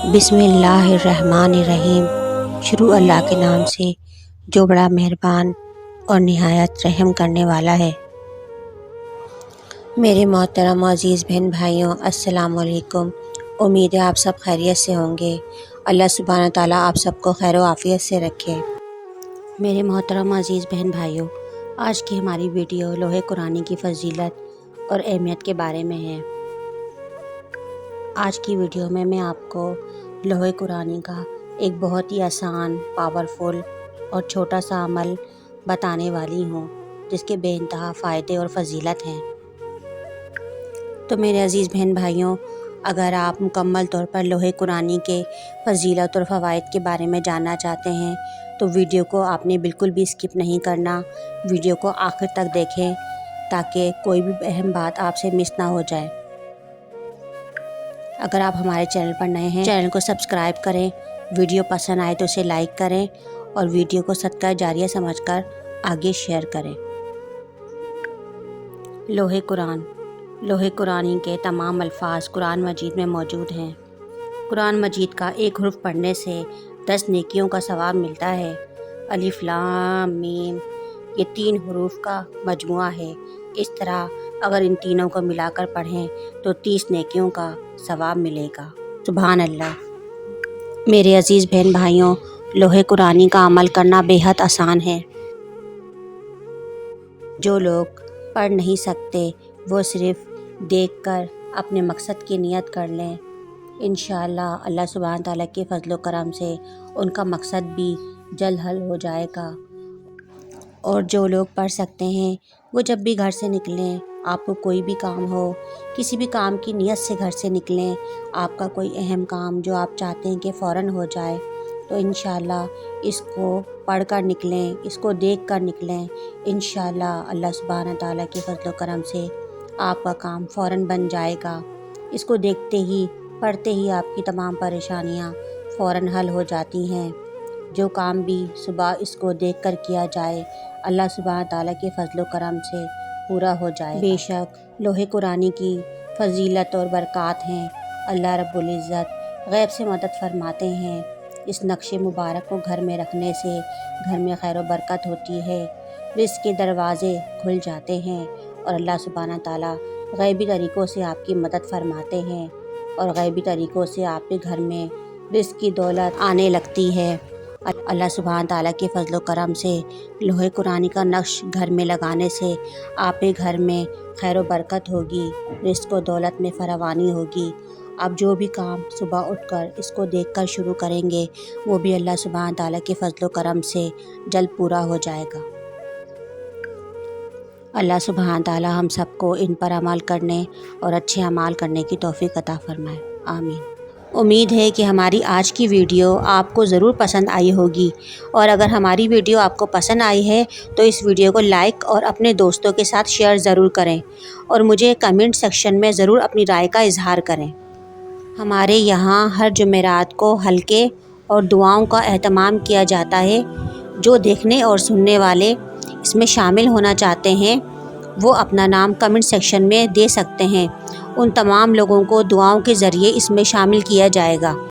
बिस्मिल्लाहिर्रहमानिर्रहीम। शुरू अल्लाह के नाम से जो बड़ा मेहरबान और निहायत रहम करने वाला है। मेरे मोहतरम अज़ीज़ बहन भाइयों, अस्सलाम वालेकुम। उम्मीद है आप सब खैरियत से होंगे। अल्लाह सुब्हानहू तआला आप सबको खैर व आफ़ियत से रखे। मेरे मोहतरम अज़ीज़ बहन भाइयों, आज की हमारी वीडियो लोहे कुरानी की फजीलत और अहमियत के बारे में है। आज की वीडियो में मैं आपको लोहे कुरानी का एक बहुत ही आसान, पावरफुल और छोटा सा अमल बताने वाली हूँ, जिसके बेइंतहा फ़ायदे और फजीलत हैं। तो मेरे अज़ीज़ बहन भाइयों, अगर आप मुकम्मल तौर पर लोहे कुरानी के फजीलत और फ़वाइद के बारे में जानना चाहते हैं तो वीडियो को आपने बिल्कुल भी स्किप नहीं करना। वीडियो को आखिर तक देखें ताकि कोई भी अहम बात आपसे मिस ना हो जाए। अगर आप हमारे चैनल पर नए हैं, चैनल को सब्सक्राइब करें। वीडियो पसंद आए तो उसे लाइक करें और वीडियो को सदका जारिया समझकर आगे शेयर करें। लोहे कुरान। लोहे कुरानी के तमाम अल्फाज कुरान मजीद में मौजूद हैं। कुरान मजीद का एक हुर्फ पढ़ने से 10 नेकियों का सवाब मिलता है। अलिफ लाम मीम, ये 3 हुरूफ का मजमुआ है। इस तरह अगर इन तीनों को मिलाकर पढ़ें तो 30 नेकियों का सवाब मिलेगा। सुभान अल्लाह। मेरे अज़ीज़ बहन भाइयों, लोहे कुरानी का अमल करना बेहद आसान है। जो लोग पढ़ नहीं सकते वो सिर्फ़ देखकर अपने मकसद की नियत कर लें। इंशाअल्लाह अल्लाह सुब्हान तआला के फजल व करम से उनका मकसद भी जल्द हल हो जाएगा। और जो लोग पढ़ सकते हैं वो जब भी घर से निकलें, आपको कोई भी काम हो, किसी भी काम की नियत से घर से निकलें, आपका कोई अहम काम जो आप चाहते हैं कि फ़ौरन हो जाए, तो इंशाअल्लाह इसको पढ़ कर निकलें, इसको देख कर निकलें। इंशाअल्लाह अल्लाह सुब्हान तआला के फजल व करम से आपका काम फ़ौरन बन जाएगा। इसको देखते ही, पढ़ते ही आपकी तमाम परेशानियां फ़ौरन हल हो जाती हैं। जो काम भी सुबह इसको देखकर किया जाए, अल्लाह सुब्हान तआला के फजल व करम से पूरा हो जाए। बेशक लोहे कुरानी की फजीलत और बरक़ात हैं। अल्लाह रब्बुल इज़्ज़त गैब से मदद फरमाते हैं। इस नक्शे मुबारक को घर में रखने से घर में खैर व बरकत होती है, रिज़्क़ के दरवाज़े खुल जाते हैं और अल्लाह सुब्हान तआला गैबी तरीक़ों से आपकी मदद फरमाते हैं और गैबी तरीक़ों से आपके घर में रिज़्क़ की दौलत आने लगती है। अल्लाह सुब्हान तआला के फजल व करम से लोहे कुरानी का नक्श घर में लगाने से आपके घर में खैर व बरकत होगी, रिज़्क़ व दौलत में फरावानी होगी। आप जो भी काम सुबह उठकर इसको देखकर शुरू करेंगे वो भी अल्लाह सुब्हान तआला के फजल व करम से जल्द पूरा हो जाएगा। अल्लाह सुब्हान तआला हम सबको इन पर अमल करने और अच्छे अमाल करने की तौफ़ीक़ अता फ़रमाए। आमीन। उम्मीद है कि हमारी आज की वीडियो आपको ज़रूर पसंद आई होगी, और अगर हमारी वीडियो आपको पसंद आई है तो इस वीडियो को लाइक और अपने दोस्तों के साथ शेयर ज़रूर करें और मुझे कमेंट सेक्शन में ज़रूर अपनी राय का इजहार करें। हमारे यहाँ हर जुमेरात को हल्के और दुआओं का एहतमाम किया जाता है। जो देखने और सुनने वाले इसमें शामिल होना चाहते हैं वो अपना नाम कमेंट सेक्शन में दे सकते हैं। उन तमाम लोगों को दुआओं के ज़रिए इसमें शामिल किया जाएगा।